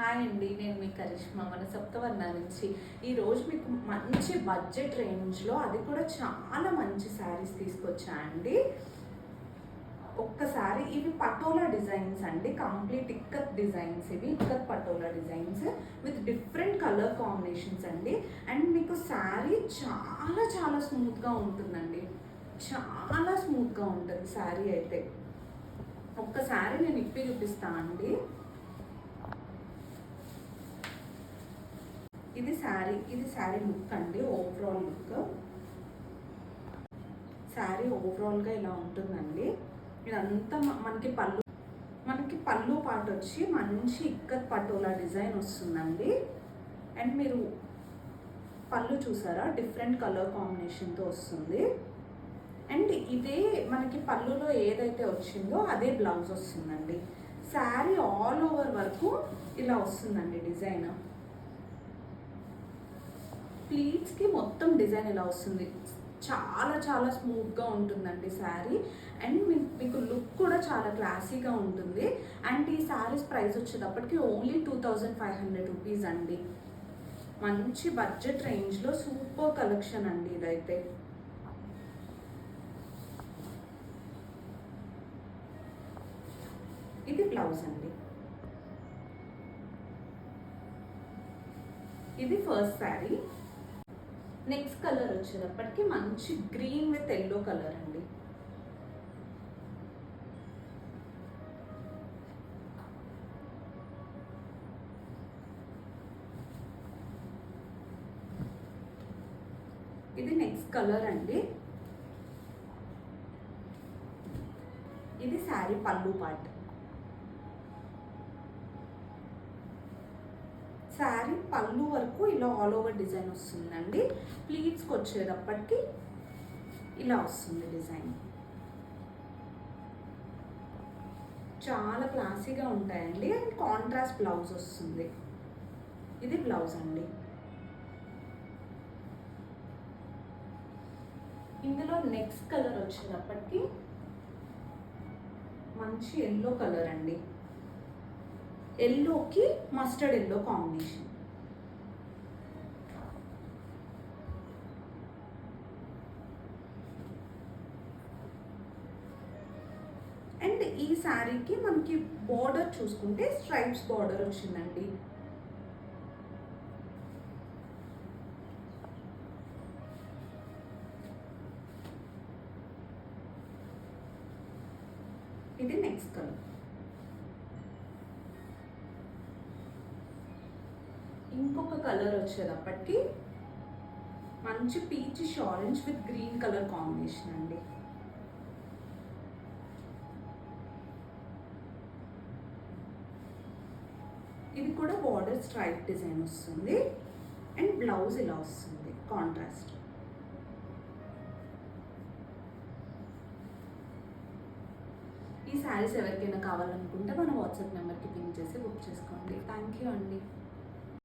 Hi అండి, నేను మీ కరిష్మా మన సప్తవర్ణ నుంచి. ఈరోజు మీకు మంచి బడ్జెట్ రేంజ్లో, అది కూడా చాలా మంచి శారీస్ తీసుకొచ్చా అండి. ఒక్కసారి ఇవి పటోలా డిజైన్స్ అండి, కంప్లీట్ ఇక్కత్ డిజైన్స్. ఇవి ikat patola designs with different colour combinations అండి. అండ్ మీకు శారీ చాలా చాలా స్మూత్గా ఉంటుందండి, చాలా స్మూత్గా ఉంటుంది శారీ అయితే. ఒక్కసారి నేను ఇప్పి చూపిస్తాను అండి. ఇది శారీ లుక్ అండి, ఓవరాల్ లుక్. శారీ ఓవరాల్గా ఇలా ఉంటుందండి. ఇదంతా మనకి పళ్ళు పాటు వచ్చి మంచి ఇక్కత్ పటోలా డిజైన్ వస్తుందండి. అండ్ మీరు పళ్ళు చూసారా, డిఫరెంట్ కలర్ కాంబినేషన్తో వస్తుంది. అండ్ ఇదే మనకి పళ్ళులో ఏదైతే వచ్చిందో అదే బ్లౌజ్ వస్తుందండి. శారీ ఆల్ ఓవర్ వరకు ఇలా వస్తుందండి డిజైన్. ప్లీట్స్కి మొత్తం డిజైన్ ఇలా వస్తుంది. చాలా చాలా స్మూత్గా ఉంటుందండి శారీ. అండ్ మీకు లుక్ కూడా చాలా క్లాసీగా ఉంటుంది. అండ్ ఈ శారీస్ ప్రైస్ వచ్చేటప్పటికి ఓన్లీ 2500 రూపీస్ అండి. మంచి బడ్జెట్ రేంజ్లో సూపర్ కలెక్షన్ అండి ఇదైతే. ఇది బ్లౌజ్ అండి. ఇది ఫస్ట్ శారీ. నెక్స్ట్ కలర్ వచ్చేటప్పటికి మంచి గ్రీన్ విత్ ఎల్లో కలర్ అండి. ఇది నెక్స్ట్ కలర్ అండి. ఇది శారీ పళ్ళు పార్ట్. శారీ పళ్ళు వరకు ఇలా ఆల్ ఓవర్ డిజైన్ వస్తుందండి. ప్లీట్స్కి వచ్చేటప్పటికి ఇలా వస్తుంది డిజైన్. చాలా క్లాసీగా ఉంటాయండి. అండ్ కాంట్రాస్ట్ బ్లౌజ్ వస్తుంది. ఇది బ్లౌజ్ అండి. ఇందులో నెక్స్ట్ కలర్ వచ్చేటప్పటికి మంచి ఎల్లో కలర్ అండి. ఎల్లోకి మస్టర్డ్ ఎల్లో కాంబినేషన్. అండ్ ఈ శారీకి మనకి బార్డర్ చూసుకుంటే స్ట్రైప్స్ బార్డర్ వచ్చిందండి. ఇది నెక్స్ట్ కలర్. ఇంకొక కలర్ వచ్చేటప్పటికి మంచి peachish orange with green colour combination అండి. ఇది కూడా బార్డర్ స్ట్రైప్ డిజైన్ వస్తుంది. అండ్ బ్లౌజ్ ఇలా వస్తుంది కాంట్రాస్ట్. ఈ శారీస్ ఎవరికైనా కావాలనుకుంటే మన వాట్సాప్ నెంబర్కి పింక్ చేసి బుక్ చేసుకోండి. థ్యాంక్ యూ అండి.